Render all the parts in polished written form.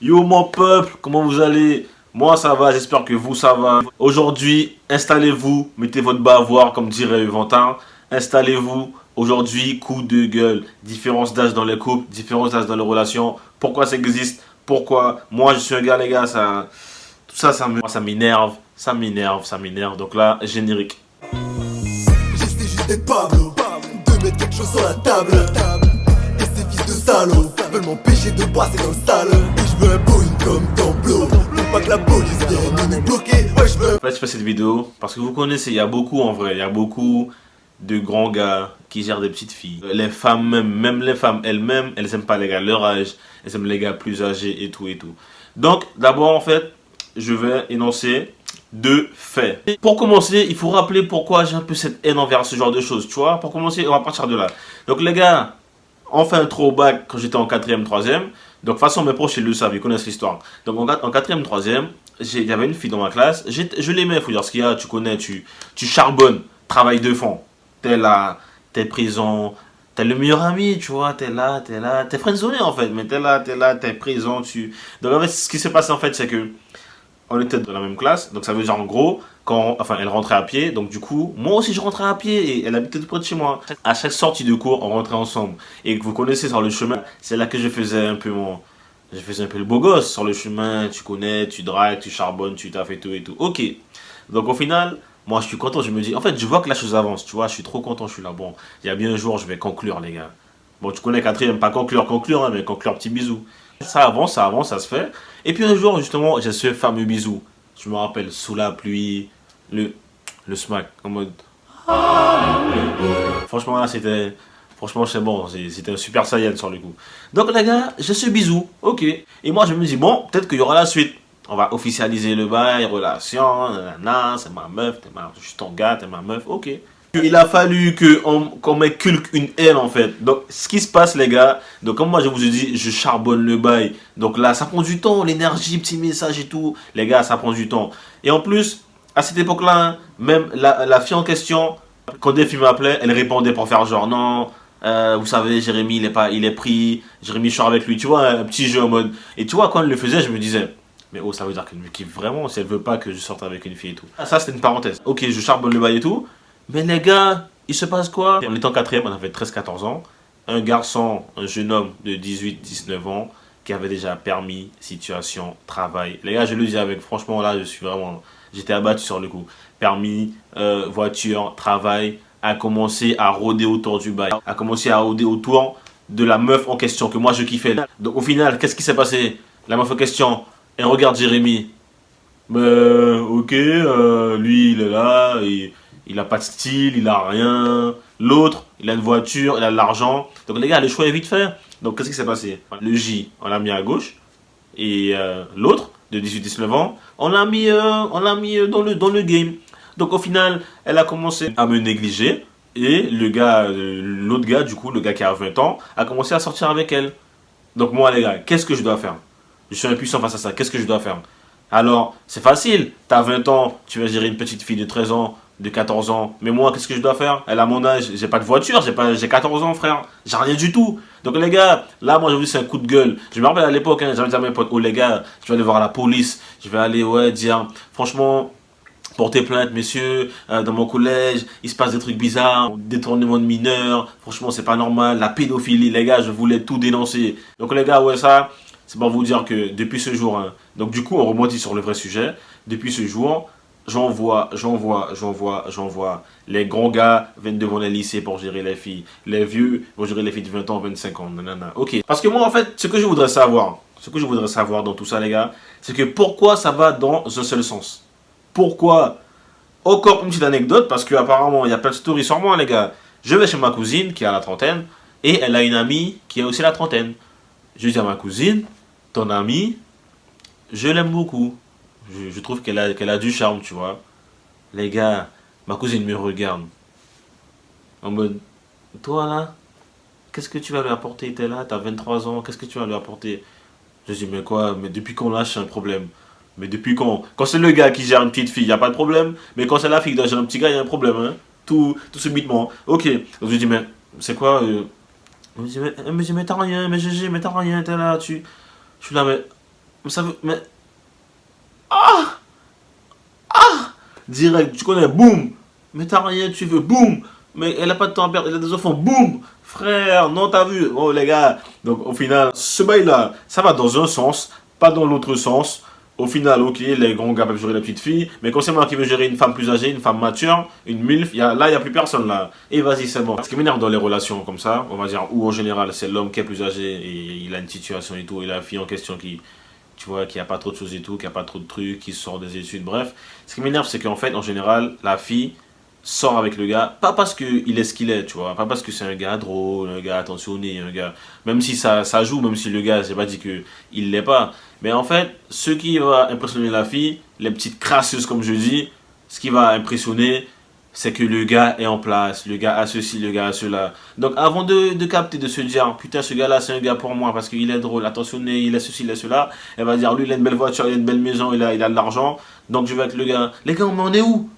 Yo mon peuple, comment vous allez? Moi ça va, j'espère que vous ça va. Aujourd'hui, installez-vous, mettez votre bavoir comme dirait Eventin. Installez-vous. Aujourd'hui, coup de gueule. Différence d'âge dans les couples, différence d'âge dans les relations. Pourquoi ça existe? Pourquoi? Moi je suis un gars les gars, tout ça, ça m'énerve, ça m'énerve, ça m'énerve. Donc là, générique. J'essaie juste d'être Pablo, de mettre quelque chose sur la table. Et ces fils de salauds veulent m'empêcher de passer dans le stade. Et je veux un Boeing comme Tableau, pour pas que la police vienne nous bloquer. Ouais, je veux. En fait, je fais cette vidéo parce que vous connaissez, il y a beaucoup en vrai, il y a beaucoup de grands gars qui gèrent des petites filles. Les femmes même les femmes elles-mêmes, elles aiment pas les gars leur âge, elles aiment les gars plus âgés et tout et tout. Donc, d'abord en fait, je vais énoncer deux faits. Et pour commencer, il faut rappeler pourquoi j'ai un peu cette haine envers ce genre de choses, tu vois. Pour commencer, on va partir de là. Donc les gars, on fait un throwback quand j'étais en 4ème, 3ème. Donc de toute façon, mes proches, ils le savent, ils connaissent l'histoire. Donc en 4ème, 3ème, il y avait une fille dans ma classe. Je l'aimais, il faut dire ce qu'il y a, tu connais, tu charbonnes, travail de fond. T'es là, t'es présent, t'es le meilleur ami, tu vois, t'es là, t'es friendzoné en fait, mais t'es là, t'es présent, tu... Donc en fait, ce qui s'est passé en fait, c'est que on était dans la même classe, donc ça veut dire en gros, enfin elle rentrait à pied, donc du coup, moi aussi je rentrais à pied et elle habitait tout près de chez moi. À chaque sortie de cours, on rentrait ensemble. Et que vous connaissez sur le chemin, c'est là que je faisais un peu le beau gosse sur le chemin, tu connais, tu dragues, tu charbonnes, tu taffes et tout et tout. Ok. Donc au final, moi je suis content, je me dis, en fait je vois que la chose avance, tu vois, je suis trop content, je suis là, bon, il y a bien un jour je vais conclure les gars. Bon, tu connais 4ème, pas conclure, hein, mais conclure petit bisou. Ça avance, ça se fait. Et puis un jour, justement, j'ai ce fameux bisou. Je me rappelle, sous la pluie, le, le smack, en mode... Franchement, là, c'était... Franchement, c'est bon, c'était un super saiyan sur le coup. Donc, les gars, j'ai ce bisou, ok. Et moi, je me dis, bon, peut-être qu'il y aura la suite. On va officialiser le bail, relation, nanana, c'est ma meuf, je suis ton gars, t'es ma meuf, ok. Il a fallu qu'on m'inculque une haine en fait. Donc ce qui se passe les gars, donc comme moi je vous ai dit, je charbonne le bail. Donc là ça prend du temps, l'énergie, petit message et tout. Les gars ça prend du temps. Et en plus, à cette époque-là, hein, même la fille en question, quand des filles m'appelaient, elle répondait pour faire genre non, vous savez Jérémy il est pris, Jérémy je sors avec lui, tu vois, un petit jeu en mode. Et tu vois quand elle le faisait, je me disais, mais oh ça veut dire qu'elle me kiffe vraiment si elle veut pas que je sorte avec une fille et tout. Ah, ça c'était une parenthèse. Ok je charbonne le bail et tout. Mais les gars, il se passe quoi? On était en 4ème, on avait 13-14 ans. Un garçon, un jeune homme de 18-19 ans qui avait déjà permis, situation, travail. Les gars, je le dis avec, franchement, là, j'étais abattu sur le coup. Permis, voiture, travail, a commencé à rôder autour du bail. A commencé à rôder autour de la meuf en question que moi je kiffais. Donc au final, qu'est-ce qui s'est passé? La meuf en question, elle regarde Jérémy. Ok, lui il est là, il a pas de style, il a rien. L'autre, il a une voiture, il a de l'argent. Donc les gars, le choix est vite fait. Donc qu'est-ce qui s'est passé? Le J, on l'a mis à gauche. Et l'autre, de 18-19 ans, on l'a mis, dans le game. Donc au final, elle a commencé à me négliger. Et l'autre gars, du coup, le gars qui a 20 ans, a commencé à sortir avec elle. Donc moi les gars, qu'est-ce que je dois faire? Je suis impuissant face à ça, qu'est-ce que je dois faire? Alors, c'est facile, t'as 20 ans, tu vas gérer une petite fille de 13 ans, de 14 ans. Mais moi, qu'est-ce que je dois faire? Elle a mon âge, j'ai pas de voiture, j'ai 14 ans frère, j'ai rien du tout. Donc les gars, là moi je vous dis c'est un coup de gueule. Je me rappelle à l'époque, hein, j'avais dit à mes potes, oh les gars, je vais aller voir la police, je vais aller ouais dire, franchement, porter plainte, messieurs, dans mon collège, il se passe des trucs bizarres, détournement de mineurs, franchement, c'est pas normal, la pédophilie, les gars, je voulais tout dénoncer. Donc, les gars, ouais, ça, c'est pour vous dire que depuis ce jour, hein, donc du coup, on rebondit sur le vrai sujet, depuis ce jour, j'envoie les grands gars viennent devant les lycées pour gérer les filles, les vieux vont gérer les filles de 20 ans, 25 ans, nanana. Ok, parce que moi, en fait, ce que je voudrais savoir dans tout ça, les gars, c'est que pourquoi ça va dans un seul sens? Pourquoi? Encore une petite anecdote, parce qu'apparemment, il y a plein de stories sur moi, les gars. Je vais chez ma cousine, qui a la trentaine, et elle a une amie qui a aussi la trentaine. Je dis à ma cousine, ton amie, je l'aime beaucoup. Je trouve qu'elle a du charme, tu vois. Les gars, ma cousine me regarde. En mode, toi là, qu'est-ce que tu vas lui apporter? T'es là, t'as 23 ans, qu'est-ce que tu vas lui apporter? Je dis, mais quoi? Mais depuis qu'on lâche un problème? Mais depuis quand? Quand c'est le gars qui gère une petite fille, il n'y a pas de problème. Mais quand c'est la fille qui doit gérer un petit gars, il y a un problème. Hein? Tout subitement. Ok. Donc je dis, mais c'est quoi Elle me dit, mais t'as rien, mais GG, mais t'as rien, t'es là, tu... Je suis là, mais Mais ça veut... Mais... Ah! Ah! Direct, tu connais, boum! Mais t'as rien, tu veux, boum! Mais elle a pas de temps à perdre, elle a des enfants, boum! Frère, non, t'as vu? Oh les gars. Donc au final, ce bail-là, ça va dans un sens, pas dans l'autre sens. Au final, ok, les grands gars peuvent gérer la petite fille, mais quand c'est moi qui veux gérer une femme plus âgée, une femme mature, une MILF, là, il n'y a plus personne là. Et vas-y, c'est bon. Ce qui m'énerve dans les relations comme ça, on va dire, où en général, c'est l'homme qui est plus âgé et il a une situation et tout, et la fille en question qui, tu vois, qui a pas trop de choses et tout, qui a pas trop de trucs, qui sort des études, bref. Ce qui m'énerve, c'est qu'en fait, en général, la fille sort avec le gars, pas parce qu'il est ce qu'il est, tu vois, pas parce que c'est un gars drôle, un gars attentionné, un gars, même si ça joue, même si le gars, j'ai pas dit qu'il l'est pas, mais en fait, ce qui va impressionner la fille, les petites crasseuses comme je dis, ce qui va impressionner, c'est que le gars est en place, le gars a ceci, le gars a cela. Donc avant de capter, de se dire, putain ce gars-là c'est un gars pour moi parce qu'il est drôle, attentionné, il a ceci, il a cela, elle va dire, lui il a une belle voiture, il a une belle maison, il a de l'argent, donc je vais avec le gars. Les gars, mais on est où?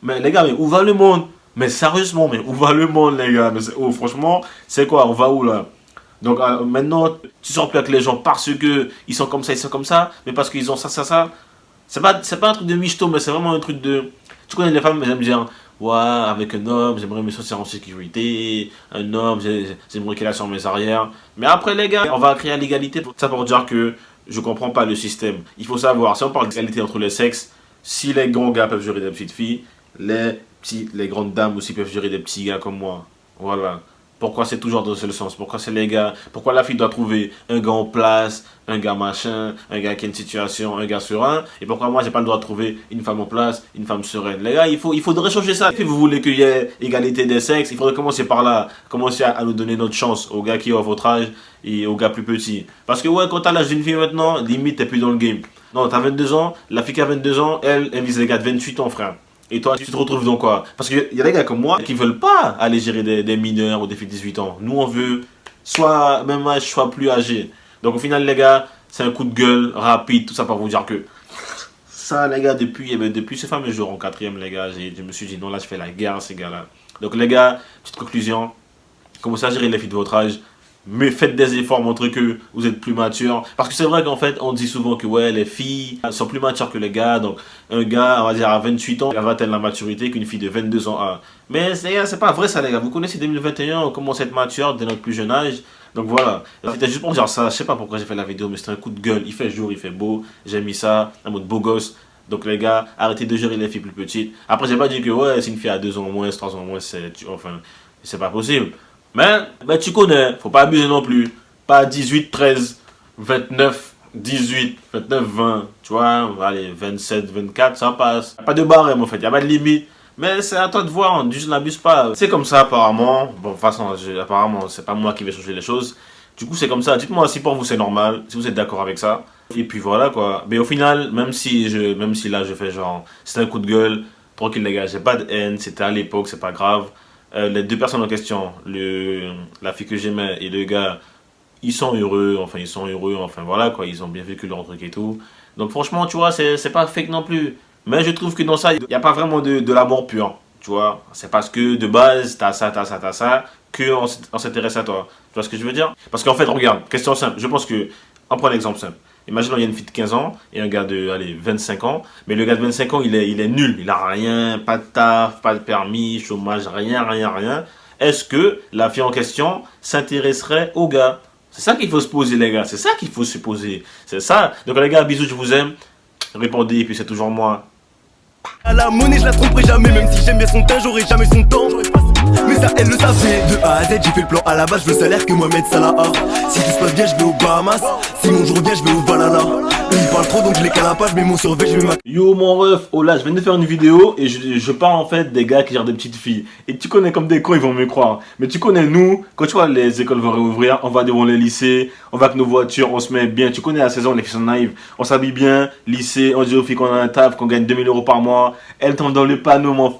Mais les gars, mais où va le monde? Mais sérieusement, mais où va le monde, les gars? Mais oh, franchement, c'est quoi? On va où là? Donc maintenant, tu sors plus avec les gens parce que ils sont comme ça, mais parce qu'ils ont ça. C'est pas un truc de michto, mais c'est vraiment un truc de. Tu connais les femmes, elles aiment dire, ouais, avec un homme, j'aimerais me sentir en sécurité. Un homme, j'aimerais qu'il a sur mes arrières. Mais après, les gars, on va créer l'égalité. Ça pour dire que je comprends pas le système. Il faut savoir, si on parle d'égalité entre les sexes, si les grands gars peuvent gérer des petites filles, les grandes dames aussi peuvent gérer des petits gars comme moi. Voilà. Pourquoi c'est toujours dans ce sens? Pourquoi c'est les gars? Pourquoi la fille doit trouver un gars en place, un gars machin, un gars qui a une situation, un gars serein? Et pourquoi moi j'ai pas le droit de trouver une femme en place, une femme sereine? Les gars, il faudrait changer ça. Si vous voulez qu'il y ait égalité des sexes, il faudrait commencer par là. Commencer à nous donner notre chance aux gars qui ont votre âge et aux gars plus petits. Parce que ouais, quand t'as l'âge d'une fille maintenant, limite t'es plus dans le game. Non, t'as 22 ans, la fille qui a 22 ans, elle vise les gars de 28 ans, frère. Et toi, tu te retrouves dans quoi? Parce qu'il y a des gars comme moi qui veulent pas aller gérer des mineurs ou des filles de 18 ans. Nous, on veut soit même âge, soit plus âgé. Donc au final, les gars, c'est un coup de gueule rapide, tout ça pour vous dire que ça, les gars, depuis ce fameux jour en quatrième, les gars, je me suis dit non, là, je fais la guerre à ces gars-là. Donc les gars, petite conclusion, commencez à gérer les filles de votre âge. Mais faites des efforts, montrez que vous êtes plus mature. Parce que c'est vrai qu'en fait, on dit souvent que ouais, les filles sont plus matures que les gars. Donc, un gars, on va dire, à 28 ans, il va atteindre la maturité qu'une fille de 22 ans a. Mais c'est pas vrai ça, les gars. Vous connaissez 2021, on commence à être mature dès notre plus jeune âge. Donc voilà. C'était juste pour dire ça. Je sais pas pourquoi j'ai fait la vidéo, mais c'était un coup de gueule. Il fait jour, il fait beau. J'ai mis ça, un mode beau gosse. Donc les gars, arrêtez de gérer les filles plus petites. Après, j'ai pas dit que ouais, c'est une fille à 2 ans en moins, 3 ans en moins, c'est pas possible. Mais tu connais, faut pas abuser non plus. Pas 18, 13, 29, 18, 29, 20, tu vois, allez, 27, 24, ça passe. Pas de barème en fait, y a pas de limite. Mais c'est à toi de voir, juste n'abuse pas. C'est comme ça apparemment. Bon, de toute façon, apparemment, c'est pas moi qui vais changer les choses. Du coup, c'est comme ça. Dites-moi si pour vous c'est normal, si vous êtes d'accord avec ça. Et puis voilà quoi. Mais au final, même si là je fais genre, c'est un coup de gueule, tranquille les gars, j'ai pas de haine, c'était à l'époque, c'est pas grave. Les deux personnes en question, la fille que j'aimais et le gars, ils sont heureux, enfin voilà quoi, ils ont bien vécu leur truc et tout. Donc franchement, tu vois, c'est pas fake non plus. Mais je trouve que dans ça, il n'y a pas vraiment de l'amour pur, tu vois. C'est parce que de base, t'as ça, qu'on s'intéresse à toi. Tu vois ce que je veux dire? Parce qu'en fait, regarde, question simple, je pense que, on prend un exemple simple. Imaginons il y a une fille de 15 ans et un gars de 25 ans. Mais le gars de 25 ans, il est nul. Il a rien, pas de taf, pas de permis, chômage, rien. Est-ce que la fille en question s'intéresserait au gars? C'est ça qu'il faut se poser, les gars. C'est ça qu'il faut se poser. C'est ça. Donc les gars, bisous, je vous aime. Répondez, et puis c'est toujours moi. À la monnaie, je la tromperai jamais, même si j'aime bien son teint, j'aurai jamais son temps. Mais ça, elle le savait. De A à Z, j'ai fait le plan à la base, je veux le salaire que Mohamed Salah a. Si tout se passe bien, je vais aux Bahamas. Sinon, je reviens, je vais au Valhalla. Eux, ils parlent trop, donc je les calapage, je mets mon survêt, je mets ma. Yo mon ref, oh là, je viens de faire une vidéo et je parle en fait des gars qui gèrent des petites filles. Et tu connais comme des cons, ils vont me croire. Mais tu connais nous, quand tu vois les écoles vont réouvrir, on va devant les lycées, on va avec nos voitures, on se met bien. Tu connais à 16 ans, les filles sont naïves. On s'habille bien, lycée, on dit aux filles qu'on a un taf, qu'on gagne 2000 € par mois. Elles tombent dans le panneau, mon